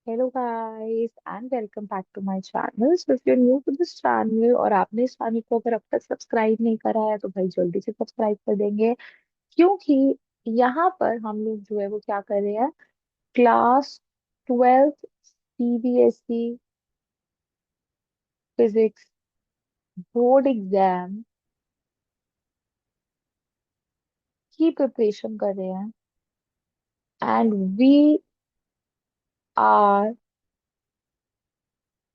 Hello guys and welcome back to my channel. So if you new to this channel और आपने इस channel को अगर अब तक सब्सक्राइब नहीं करा है तो भाई जल्दी से सब्सक्राइब कर देंगे, क्योंकि यहाँ पर हम लोग जो है वो क्या कर रहे हैं, class 12th CBSE physics board exam की प्रिपरेशन कर रहे हैं। And we are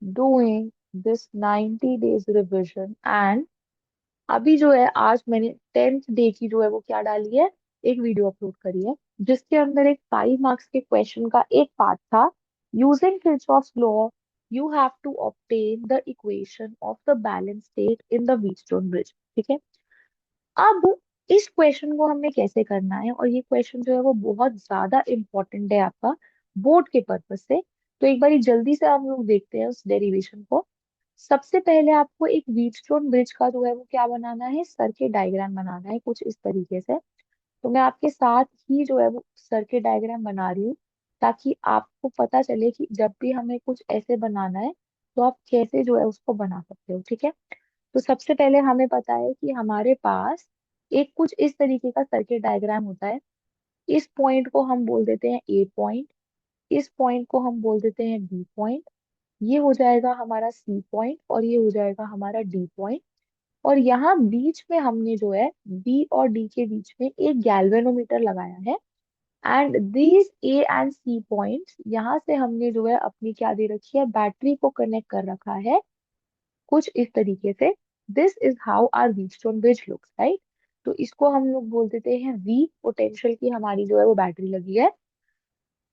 doing this 90 days revision. And अभी जो है आज मैंने 10th डे की जो है वो क्या डाली है, एक वीडियो अपलोड करी है, जिसके अंदर एक 5 मार्क्स के क्वेश्चन का एक पार्ट था। Using Kirchhoff's law you have to obtain the equation of the balance state in the Wheatstone bridge. ठीक है। अब इस क्वेश्चन को हमने कैसे करना है, और ये क्वेश्चन जो है वो बहुत ज्यादा इंपॉर्टेंट है आपका बोर्ड के पर्पज से। तो एक बारी जल्दी से हम लोग देखते हैं उस डेरिवेशन को। सबसे पहले आपको एक व्हीटस्टोन ब्रिज का जो है वो क्या बनाना है, सर्किट डायग्राम बनाना है कुछ इस तरीके से। तो मैं आपके साथ ही जो है वो सर्किट डायग्राम बना रही हूँ, ताकि आपको पता चले कि जब भी हमें कुछ ऐसे बनाना है तो आप कैसे जो है उसको बना सकते हो। ठीक है। तो सबसे पहले हमें पता है कि हमारे पास एक कुछ इस तरीके का सर्किट डायग्राम होता है। इस पॉइंट को हम बोल देते हैं ए पॉइंट, इस पॉइंट को हम बोल देते हैं बी पॉइंट, ये हो जाएगा हमारा सी पॉइंट और ये हो जाएगा हमारा डी पॉइंट। और यहाँ बीच में हमने जो है बी और डी के बीच में एक गैल्वेनोमीटर लगाया है। And these A and C points, यहाँ से हमने जो है अपनी क्या दे रखी है, बैटरी को कनेक्ट कर रखा है कुछ इस तरीके से। This is how our Wheatstone bridge looks, right. तो इसको हम लोग बोल देते हैं वी, पोटेंशियल की हमारी जो है वो बैटरी लगी है।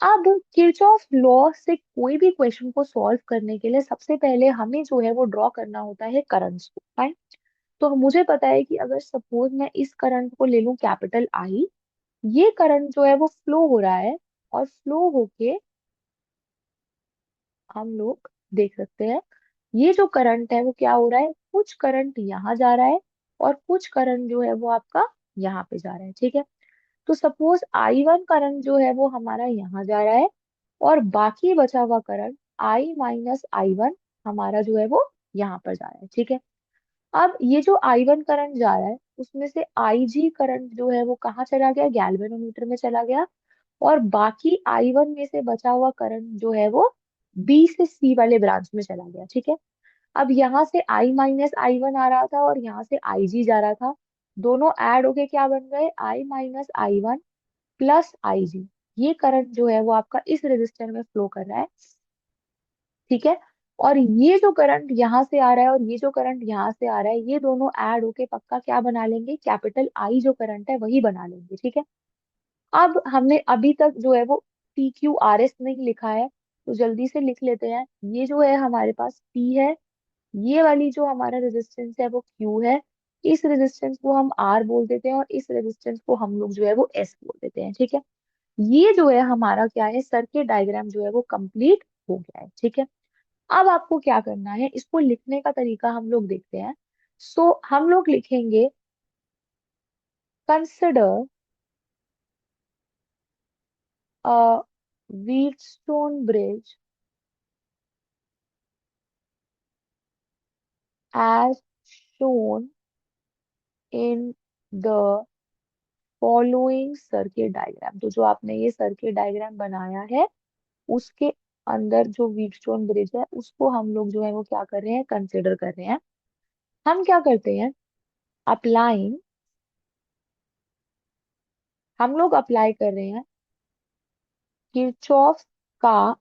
अब किरचॉफ लॉ से कोई भी क्वेश्चन को सॉल्व करने के लिए सबसे पहले हमें जो है वो ड्रॉ करना होता है करंट्स को, राइट। तो मुझे पता है कि अगर सपोज मैं इस करंट को ले लूं कैपिटल आई, ये करंट जो है वो फ्लो हो रहा है, और फ्लो होके हम लोग देख सकते हैं ये जो करंट है वो क्या हो रहा है, कुछ करंट यहाँ जा रहा है और कुछ करंट जो है वो आपका यहाँ पे जा रहा है। ठीक है। तो सपोज I1 करंट जो है वो हमारा यहाँ जा रहा है, और बाकी बचा हुआ करंट I-I1 हमारा जो है वो यहाँ पर जा रहा है। ठीक है। अब ये जो I1 करंट जा रहा है उसमें से IG करंट जो है वो कहाँ चला गया, गैल्वेनोमीटर में चला गया। और बाकी I1 में से बचा हुआ करंट जो है वो B से C वाले ब्रांच में चला गया। ठीक है। अब यहाँ से I-I1 आ रहा था और यहाँ से IG जा रहा था, दोनों ऐड होके क्या बन गए, I-I1 प्लस IG। ये करंट जो है वो आपका इस रेजिस्टर में फ्लो कर रहा है। ठीक है। और ये जो करंट यहाँ से आ रहा है और ये जो करंट यहाँ से आ रहा है, ये दोनों ऐड होके पक्का क्या बना लेंगे, कैपिटल आई जो करंट है वही बना लेंगे। ठीक है। अब हमने अभी तक जो है वो PQRS नहीं लिखा है, तो जल्दी से लिख लेते हैं। ये जो है हमारे पास P है, ये वाली जो हमारा रेजिस्टेंस है वो Q है, इस रेजिस्टेंस को हम R बोल देते हैं और इस रेजिस्टेंस को हम लोग जो है वो S बोल देते हैं। ठीक है। ये जो है हमारा क्या है, सर्किट डायग्राम जो है वो कंप्लीट हो गया है। ठीक है। अब आपको क्या करना है, इसको लिखने का तरीका हम लोग देखते हैं। हम लोग लिखेंगे consider a Wheatstone bridge as shown in the following circuit diagram. तो जो आपने ये सर्किट डायग्राम बनाया है उसके अंदर जो व्हीटस्टोन ब्रिज है उसको हम लोग जो है वो क्या कर रहे हैं, कंसिडर कर रहे हैं। हम क्या करते हैं, अप्लाइंग, हम लोग अप्लाई कर रहे हैं किरचॉफ का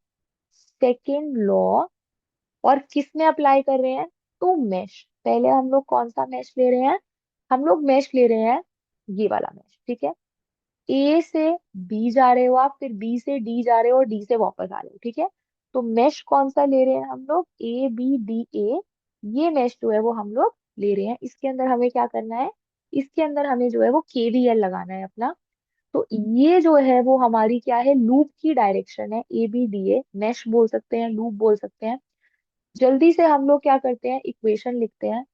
सेकेंड लॉ। और किस में अप्लाई कर रहे हैं, तो मेश। पहले हम लोग कौन सा मेश ले रहे हैं, हम लोग मेश ले रहे हैं ये वाला मेश। ठीक है। ए से बी जा रहे हो आप, फिर बी से डी जा रहे हो और डी से वापस आ रहे हो। ठीक है। तो मेश कौन सा ले रहे हैं हम लोग, ABDA, ये मेश जो है वो हम लोग ले रहे हैं। इसके अंदर हमें क्या करना है, इसके अंदर हमें जो है वो KVL लगाना है अपना। तो ये जो है वो हमारी क्या है, लूप की डायरेक्शन है। ABDA मेश बोल सकते हैं, लूप बोल सकते हैं। जल्दी से हम लोग क्या करते हैं, इक्वेशन लिखते हैं।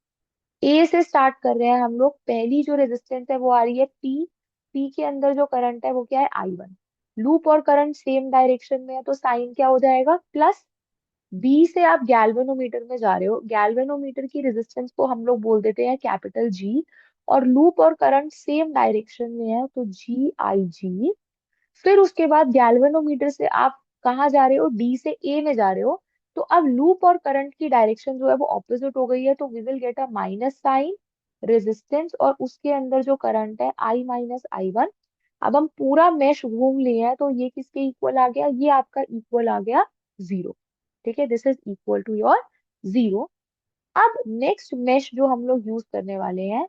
ए से स्टार्ट कर रहे हैं हम लोग, पहली जो रेजिस्टेंस है वो आ रही है P, P के अंदर जो करंट है वो क्या है, I1। लूप और करंट सेम डायरेक्शन में है तो साइन क्या हो जाएगा, प्लस। बी से आप गैल्वेनोमीटर में जा रहे हो, गैल्वेनोमीटर की रेजिस्टेंस को हम लोग बोल देते हैं कैपिटल जी, और लूप और करंट सेम डायरेक्शन में है तो जी आई जी। फिर उसके बाद गैल्वेनोमीटर से आप कहाँ जा रहे हो, डी से ए में जा रहे हो, तो अब लूप और करंट की डायरेक्शन जो है वो ऑपोजिट हो गई है, तो we will get a minus sign, resistance, और उसके अंदर जो करंट है आई माइनस आई वन। अब हम पूरा मेश घूम लिए हैं तो ये किसके इक्वल आ गया, ये आपका इक्वल आ गया जीरो। ठीक है, this is equal to your zero. अब नेक्स्ट मेश जो हम लोग यूज करने वाले हैं,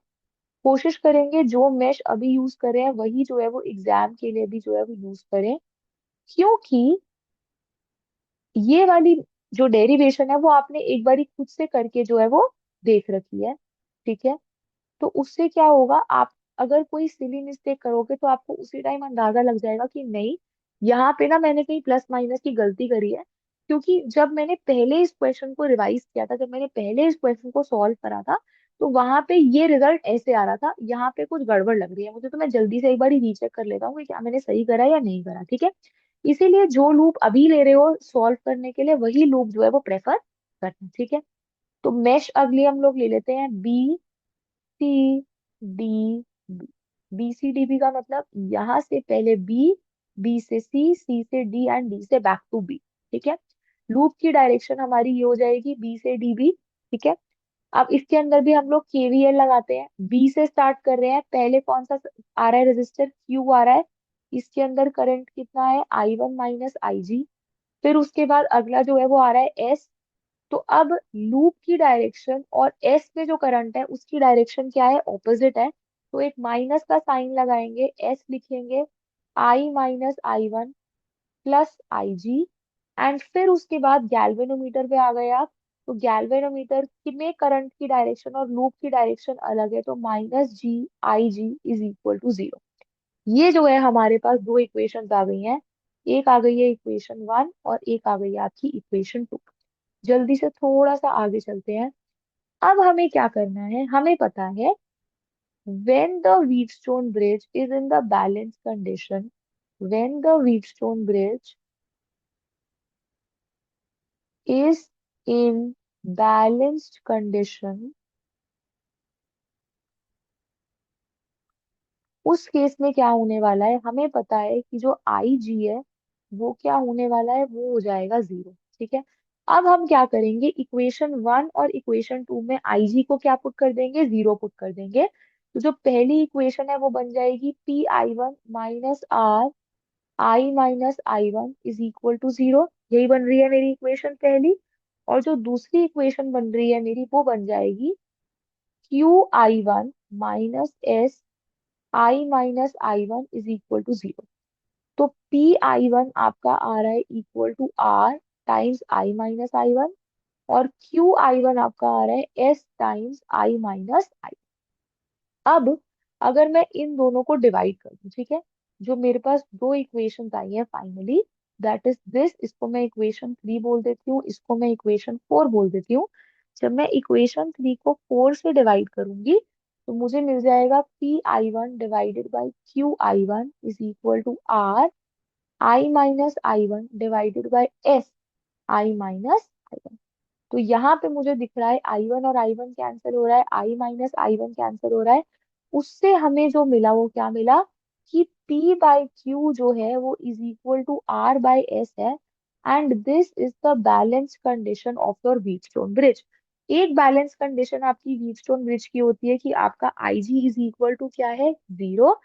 कोशिश करेंगे जो मेश अभी यूज करें हैं वही जो है वो एग्जाम के लिए भी जो है वो यूज करें, क्योंकि ये वाली जो डेरिवेशन है वो आपने एक बारी खुद से करके जो है वो देख रखी है। ठीक है, तो उससे क्या होगा, आप अगर कोई सिली मिस्टेक करोगे तो आपको उसी टाइम अंदाजा लग जाएगा कि नहीं, यहाँ पे ना मैंने कहीं प्लस माइनस की गलती करी है। क्योंकि जब मैंने पहले इस क्वेश्चन को रिवाइज किया था, जब मैंने पहले इस क्वेश्चन को सॉल्व करा था, तो वहां पे ये रिजल्ट ऐसे आ रहा था, यहाँ पे कुछ गड़बड़ लग रही है मुझे, तो मैं जल्दी से एक बार रीचेक कर लेता हूँ कि क्या मैंने सही करा या नहीं करा। ठीक है, इसीलिए जो लूप अभी ले रहे हो सॉल्व करने के लिए वही लूप जो है वो प्रेफर करना। ठीक है, तो मेश अगली हम लोग ले लेते हैं B C D B. B C D B का मतलब यहां से पहले बी, बी से सी, सी से डी एंड डी से बैक टू बी। ठीक है, लूप की डायरेक्शन हमारी ये हो जाएगी बी से डी बी। ठीक है, अब इसके अंदर भी हम लोग केवीएल लगाते हैं, बी से स्टार्ट कर रहे हैं, पहले कौन सा आ रहा है, रेजिस्टर क्यू आ रहा है, इसके अंदर करंट कितना है, आई वन माइनस आई जी। फिर उसके बाद अगला जो है वो आ रहा है एस। तो अब लूप की डायरेक्शन और एस में जो करंट है उसकी डायरेक्शन क्या है, ऑपोजिट है, तो एक माइनस का साइन लगाएंगे, एस लिखेंगे, I minus I one plus I G. And फिर उसके बाद गैल्वेनोमीटर पे आ गए आप, तो गैल्वेनोमीटर में करंट की डायरेक्शन और लूप की डायरेक्शन अलग है, तो minus G I G is equal to zero. ये जो है हमारे पास दो इक्वेशंस आ गई हैं, एक आ गई है इक्वेशन वन और एक आ गई है आपकी इक्वेशन टू। जल्दी से थोड़ा सा आगे चलते हैं। अब हमें क्या करना है, हमें पता है when the Wheatstone bridge is in the balanced condition, when the Wheatstone bridge is in balanced condition, उस केस में क्या होने वाला है, हमें पता है कि जो आई जी है वो क्या होने वाला है, वो हो जाएगा जीरो। ठीक है, अब हम क्या करेंगे, इक्वेशन वन और इक्वेशन टू में आई जी को क्या पुट कर देंगे, जीरो पुट कर देंगे। तो जो पहली इक्वेशन है वो बन जाएगी P I one minus R I minus I one is equal to zero. यही बन रही है मेरी इक्वेशन पहली। और जो दूसरी इक्वेशन बन रही है मेरी वो बन जाएगी Q I one minus S I minus I one is equal to zero. तो पी आई वन आपका आ रहा है equal to R times I minus I one, और क्यू आई वन आपका आ रहा है S times I minus I. अब अगर मैं इन दोनों को डिवाइड कर दूं, ठीक है, जो मेरे पास दो इक्वेशंस आई हैं फाइनली, दैट इज दिस, इसको मैं इक्वेशन थ्री बोल देती हूँ, इसको मैं इक्वेशन फोर बोल देती हूँ। जब मैं इक्वेशन थ्री को फोर से डिवाइड करूंगी तो मुझे मिल जाएगा P I one divided by Q I one is equal to R I minus I one divided by S I minus I one. तो यहाँ पे मुझे दिख रहा है आई वन और आई वन कैंसिल हो रहा है, आई माइनस आई वन कैंसिल हो रहा है। उससे हमें जो मिला वो क्या मिला, कि P बाई क्यू जो है वो is equal to R by S है, and this is the balance condition of your Wheatstone bridge. एक बैलेंस कंडीशन आपकी व्हीटस्टोन ब्रिज की होती है कि आपका IG इज इक्वल टू क्या है, जीरो।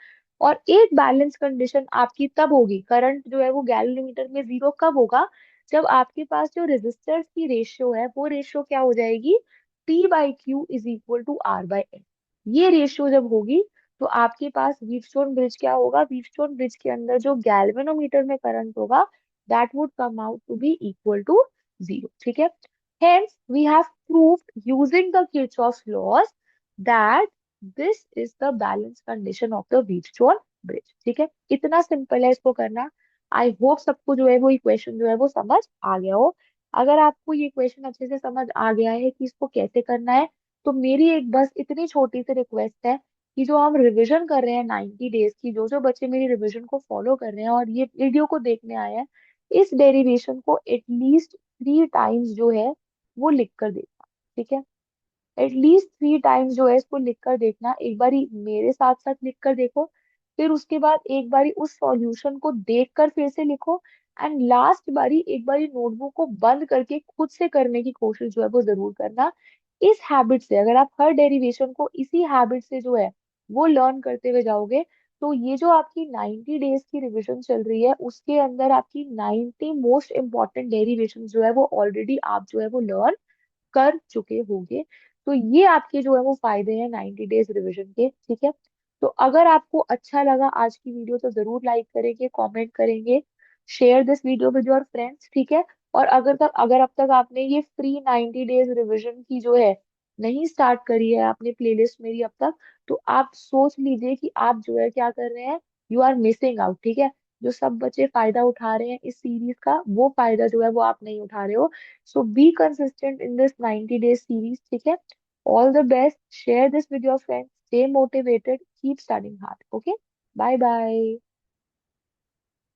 और एक बैलेंस कंडीशन आपकी तब होगी, करंट जो है वो गैलोरीमीटर में जीरो कब होगा, जब आपके पास जो रेजिस्टर्स की रेशियो है वो रेशियो क्या हो जाएगी, P by Q is equal to R by S. ये रेशियो जब होगी तो आपके पास व्हीटस्टोन ब्रिज क्या होगा, व्हीटस्टोन ब्रिज के अंदर जो गैल्वेनोमीटर में करंट होगा that would come out to be equal to zero. ठीक है, hence we have proved using the Kirchhoff's laws that this is the balance condition of the Wheatstone bridge। ठीक है, इतना सिंपल है इसको करना। आई होप सबको जो है वो इक्वेशन जो है वो समझ आ गया हो। अगर आपको ये क्वेश्चन अच्छे से समझ आ गया है कि इसको कैसे करना है, तो मेरी एक बस इतनी छोटी सी रिक्वेस्ट है कि जो हम रिवीजन कर रहे हैं 90 डेज की, जो जो बच्चे मेरी रिवीजन को फॉलो कर रहे हैं और ये वीडियो को देखने आए हैं, इस डेरिवेशन को एटलीस्ट 3 टाइम्स जो है वो लिख कर देखना। ठीक है, एटलीस्ट 3 टाइम्स जो है इसको लिख कर देखना। एक बारी मेरे साथ साथ लिख कर देखो, फिर उसके बाद एक बारी उस सॉल्यूशन को देख कर फिर से लिखो, एंड लास्ट बारी एक बारी नोटबुक को बंद करके खुद से करने की कोशिश जो है वो जरूर करना। इस हैबिट से अगर आप हर डेरिवेशन को इसी हैबिट से जो है वो लर्न करते हुए जाओगे, तो ये जो आपकी 90 डेज की रिविजन चल रही है उसके अंदर आपकी 90 मोस्ट इंपॉर्टेंट डेरिवेशन जो है वो ऑलरेडी आप जो है वो लर्न कर चुके होंगे। तो ये आपके जो है वो फायदे हैं 90 डेज रिवीजन के। ठीक है, तो अगर आपको अच्छा लगा आज की वीडियो तो जरूर लाइक करेंगे, कमेंट करेंगे, share this video with your friends. ठीक है, और अगर अब तक आपने ये फ्री 90 डेज रिवीजन की जो है नहीं स्टार्ट करी है आपने प्लेलिस्ट मेरी अब तक, तो आप सोच लीजिए कि आप जो है क्या कर रहे हैं, यू आर मिसिंग आउट। ठीक है, जो सब बच्चे फायदा उठा रहे हैं इस सीरीज का, वो फायदा जो है वो आप नहीं उठा रहे हो। So be consistent in this 90 days series. ठीक है, all the best. Share this with your friends. Stay motivated. Keep studying hard. Okay. Bye bye.